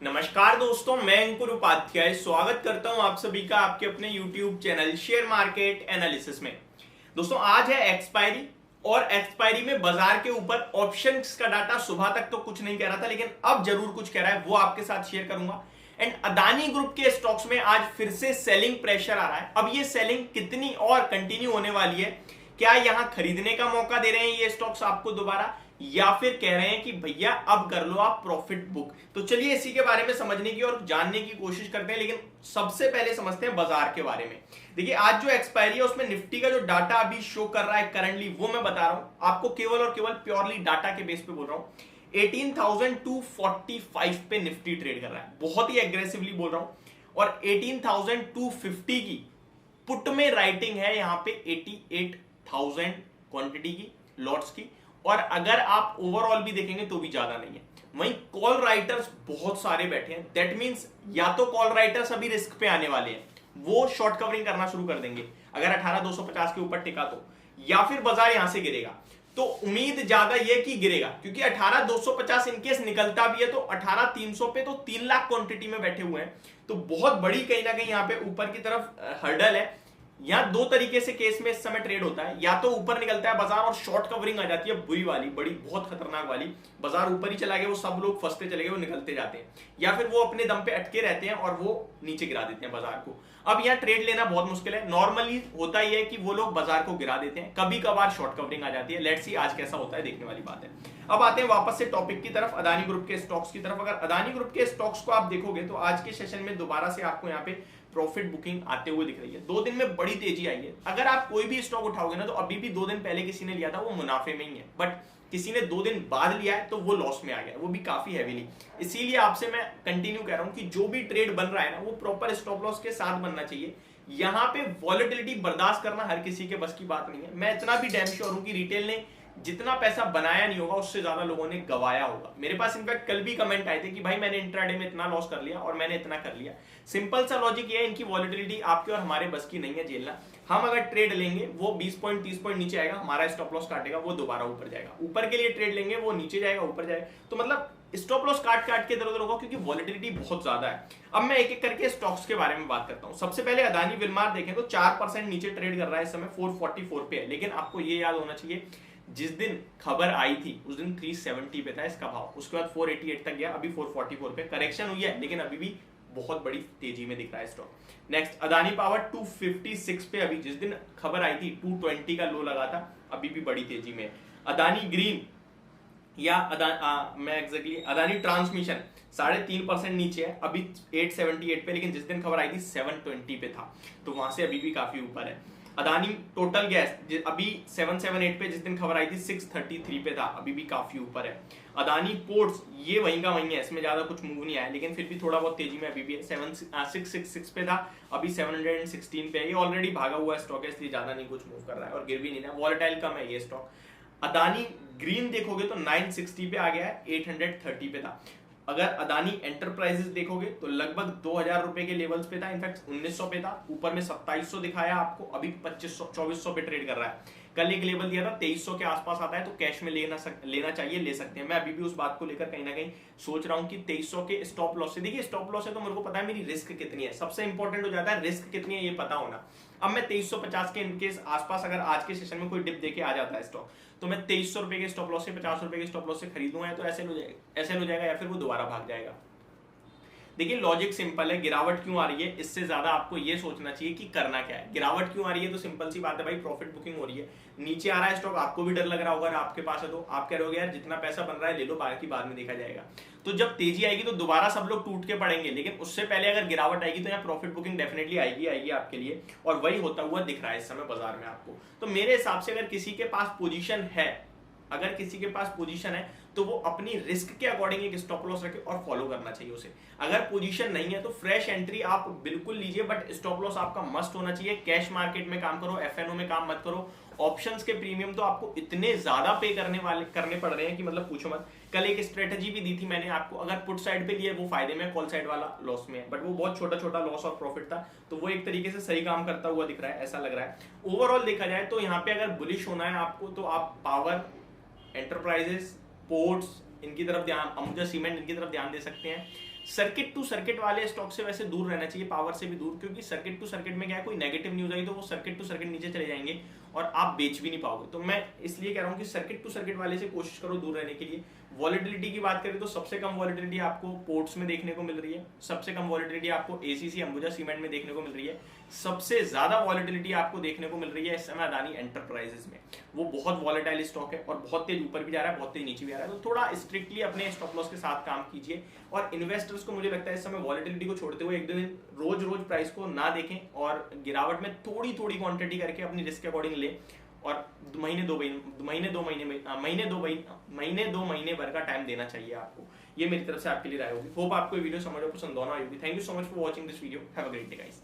नमस्कार दोस्तों, मैं अंकुर उपाध्याय स्वागत करता हूं आप सभी का आपके अपने YouTube channel share market analysis में। दोस्तों आज है एक्सपायरी और एक्सपायरी में बाजार के ऊपर ऑप्शंस का डाटा सुबह तक तो कुछ नहीं कह रहा था, लेकिन अब जरूर कुछ कह रहा है, वो आपके साथ शेयर करूंगा। एंड अदानी ग्रुप के स्टॉक्स में आज फिर से सेलिंग प्रेशर आ रहा है। अब ये सेलिंग कितनी और कंटिन्यू होने वाली है? क्या यहां खरीदने का मौका दे रहे हैं ये स्टॉक्स आपको दोबारा, या फिर कह रहे हैं कि भैया अब कर लो आप प्रॉफिट बुक? तो चलिए इसी के बारे में समझने की और जानने की कोशिश करते हैं, लेकिन सबसे पहले समझते हैं बाजार के बारे में। देखिए आज जो एक्सपायरी है उसमें निफ्टी का जो डाटा अभी शो कर रहा है करंटली, वो मैं बता रहा हूं आपको, केवल और केवल प्योरली डाटा के बेस पे बोल रहा हूं। 18,245 पे निफ्टी ट्रेड कर रहा है, बहुत ही एग्रेसिवली बोल रहा हूं। और 18,250 की पुट में राइटिंग है यहां पे 88,000 क्वांटिटी की, लॉट्स की। और अगर आप ओवरऑल भी देखेंगे तो भी ज्यादा नहीं है। वहीं कॉल राइटर्स बहुत सारे बैठे हैं, दैट मींस या तो कॉल राइटर्स अभी रिस्क पे आने वाले हैं, वो शॉर्ट कवरिंग करना शुरू कर देंगे अगर 18,250 के ऊपर टिका तो, या फिर बाजार यहां से गिरेगा। तो उम्मीद ज्यादा ये कि गिरेगा, क्योंकि 18,250 इनकेस निकलता भी है तो 18,300 पे तो 3 लाख क्वांटिटी में बैठे हुए हैं। तो बहुत बड़ी कहीं ना कहीं यहाँ पे ऊपर की तरफ हर्डल है। यहां दो तरीके से केस में इस समय ट्रेड होता है, या तो ऊपर निकलता है बाजार और शॉर्ट कवरिंग आ जाती है बुरी वाली, बड़ी बहुत खतरनाक वाली, बाजार ऊपर ही चला गया, वो सब लोग फंसते चले गए, वो निकलते जाते हैं, या फिर वो अपने दम पे अटके रहते हैं और वो नीचे गिरा देते हैं बाजार को। अब यहाँ ट्रेड लेना बहुत मुश्किल है। नॉर्मली होता ही है कि वो लोग बाजार को गिरा देते हैं, कभी कभार शॉर्ट कवरिंग आ जाती है। लेट्स सी आज कैसा होता है, देखने वाली बात है। अब आते हैं वापस से टॉपिक की तरफ, अदानी ग्रुप के स्टॉक्स की तरफ। अगर अदानी ग्रुप के स्टॉक्स को आप देखोगे तो आज के सेशन में दोबारा से आपको यहाँ पे प्रॉफिट बुकिंग आते हुए दिख रही है। 2 दिन में बड़ी तेजी आई है। अगर आप कोई भी स्टॉक उठाओगे ना, तो अभी भी 2 दिन पहले किसी ने लिया था वो मुनाफे में ही है, बट किसी ने 2 दिन बाद लिया है तो वो लॉस में आ गया, वो भी काफी हैवीली। इसीलिए आपसे मैं कंटिन्यू कह रहा हूं कि जो भी ट्रेड बन रहा है ना, वो प्रॉपर स्टॉप लॉस के साथ बनना चाहिए। यहां पे वॉलेटिलिटी बर्दाश्त करना हर किसी के बस की बात नहीं है। मैं इतना भी डैम श्योर हूं कि रिटेल ने जितना पैसा बनाया नहीं होगा, उससे ज्यादा लोगों ने गवाया होगा। मेरे पास इनफैक्ट कल भी कमेंट आए थे कि भाई मैंने इंट्राडे में इतना लॉस कर लिया और मैंने इतना कर लिया। सिंपल सा लॉजिक ये है, इनकी वॉलेटिलिटी आपके और हमारे बस की नहीं है झेलना। हम अगर ट्रेड लेंगे, वो 20 पॉइंट 30 पॉइंट नीचे आएगा, हमारा स्टॉप लॉस काटेगा, वो दोबारा ऊपर जाएगा। ऊपर के लिए ट्रेड लेंगे, वो नीचे जाएगा, ऊपर जाएगा। तो मतलब स्टॉप लॉस काट काट के इधर उधर होगा, क्योंकि वॉलेटिलिटी बहुत ज्यादा है। अब मैं एक एक करके स्टॉक्स के बारे में बात करता हूं। सबसे पहले अदानी विलमार देखें तो 4% नीचे ट्रेड कर रहा है इस समय, 444 पे है। लेकिन आपको ये याद होना चाहिए, जिस दिन खबर आई थी उस दिन 370 पे था इसका भाव, उसके बाद 488 तक गया, अभी 444 पे करेक्शन हुई है, लेकिन अभी भी बहुत बड़ी तेजी में दिख रहा है स्टॉक। नेक्स्ट अदानी पावर 256 पे, अभी जिस दिन खबर आई थी 220 का लो लगा था, अभी भी बड़ी तेजी में। अदानी ग्रीन या अदानी ट्रांसमिशन 3.5% नीचे है, अभी 878 पे, लेकिन जिस दिन खबर आई थी 720 पे था, तो वहां से अभी भी काफी ऊपर है। अदानी टोटल गैस अभी 778 पे, जिस दिन खबर आई थी 633 पे था, अभी भी काफी ऊपर है। अदानी पोर्ट्स ये वहीं का वहीं है, इसमें ज्यादा कुछ मूव नहीं आया, लेकिन फिर भी थोड़ा बहुत तेजी में अभी भी है। 666 पे था, अभी 716 पे है। ये ऑलरेडी भागा हुआ स्टॉक है, इसलिए ज्यादा नहीं कुछ मूव कर रहा है और गिर भी नहीं रहा, वॉलेटाइल कम है ये स्टॉक। अदानी ग्रीन देखोगे तो 960 पे आ गया है, 830 पे था। अगर अदानी एंटरप्राइजेस देखोगे तो लगभग 2,000 रुपए के लेवल्स पे था, इनफैक्ट 1,900 पे था, ऊपर में 2,700 दिखाया आपको, अभी 2,2400 पे ट्रेड कर रहा है। कल एक लेवल दिया था 2,300 के आसपास आता है, तो कैश में लेना चाहिए, ले सकते हैं। मैं अभी भी उस बात को लेकर कहीं ना कहीं सोच रहा हूं कि 2,300 के स्टॉप लॉस से, देखिए स्टॉप लॉस है तो मेरे को पता है मेरी रिस्क कितनी है, सबसे इंपॉर्टेंट हो जाता है रिस्क कितनी है ये पता होना। अब मैं 2,350 के इनकेस आसपास अगर आज के सेशन में कोई डिप देके आ जाता है स्टॉक, तो मैं 2,300 रुपए के स्टॉप लॉस से 50 रुपए के स्टॉप लॉस से खरीदूंगा, तो ऐसे हो जाएगा, या फिर वो दोबारा भाग जाएगा। देखिए लॉजिक सिंपल है, गिरावट क्यों आ रही है, इससे ज्यादा आपको ये सोचना चाहिए कि करना क्या है। गिरावट क्यों आ रही है, तो सिंपल सी बात है भाई, प्रॉफिट बुकिंग हो रही है, नीचे आ रहा है स्टॉक, आपको भी डर लग रहा होगा, आपके पास है तो आप कह रहे हो यार जितना पैसा बन रहा है ले लो, बाकी बाद में देखा जाएगा। तो जब तेजी आएगी तो दोबारा सब लोग टूट के पड़ेंगे, लेकिन उससे पहले अगर गिरावट आएगी तो यहाँ प्रॉफिट बुकिंग डेफिनेटली आएगी आपके लिए, और वही होता हुआ दिख रहा है इस समय बाजार में आपको। तो मेरे हिसाब से अगर किसी के पास पोजीशन है, तो वो अपनी रिस्क के अकॉर्डिंग एक स्टॉप लॉस रखे और फॉलो करना चाहिए उसे। अगर पोजीशन नहीं है तो फ्रेश एंट्री आप बिल्कुल लीजिए, बट स्टॉप लॉस आपका मस्ट होना चाहिए। कैश मार्केट में काम करो, एफएनओ में काम मत करो। ऑप्शंस के प्रीमियम तो आपको इतने ज्यादा पे करने पड़ रहे हैं कि मतलब पूछो मत। कल एक स्ट्रेटेजी भी दी थी मैंने आपको, अगर पुट साइड पे लिए वो फायदे में, कॉल साइड वाला लॉस में है, बट वो बहुत छोटा छोटा लॉस और प्रॉफिट था, तो वो एक तरीके से सही काम करता हुआ दिख रहा है, ऐसा लग रहा है। ओवरऑल देखा जाए तो यहाँ पे अगर बुलिश होना है आपको, तो आप पावर, एंटरप्राइजेस, पोर्ट्स, इनकी तरफ ध्यान, अंबुजा सीमेंट, इनकी तरफ ध्यान दे सकते हैं। सर्किट टू सर्किट वाले स्टॉक से वैसे दूर रहना चाहिए, पावर से भी दूर, क्योंकि सर्किट टू सर्किट में क्या है, कोई नेगेटिव न्यूज आई तो वो सर्किट टू सर्किट नीचे चले जाएंगे और आप बेच भी नहीं पाओगे। तो मैं इसलिए कह रहा हूं कि सर्किट टू सर्किट वाले से कोशिश करो दूर रहने के लिए। वॉलेटिलिटी की बात करें तो सबसे कम वॉलेटिलिटी आपको पोर्ट्स में देखने को मिल रही है, सबसे कम वॉलेटिलिटी आपको एसीसी अंबुजा सीमेंट में देखने को मिल रही है, सबसे ज्यादा वॉलेटिलिटी आपको देखने को मिल रही है इस समय अदानी एंटरप्राइजेस में। वो बहुत वॉलेटाइल स्टॉक है और बहुत तेज ऊपर भी जा रहा है, बहुत तेज नीचे भी आ रहा है। तो थोड़ा स्ट्रिक्टली अपने स्टॉप लॉस के साथ काम कीजिए। और इन्वेस्टर्स को मुझे लगता है इस समय वॉलेटिलिटी को छोड़ते हुए एक दो दिन रोज रोज प्राइस को ना देखें और गिरावट में थोड़ी थोड़ी क्वांटिटी करके अपनी रिस्क के अकॉर्डिंग ले, और महीने दो महीने भर का टाइम देना चाहिए आपको। ये मेरी तरफ से आपके लिए राय होगी। होप आपको वीडियो समझ और पसंद होना होगी। Thank you so much for watching this video. Have a great day guys.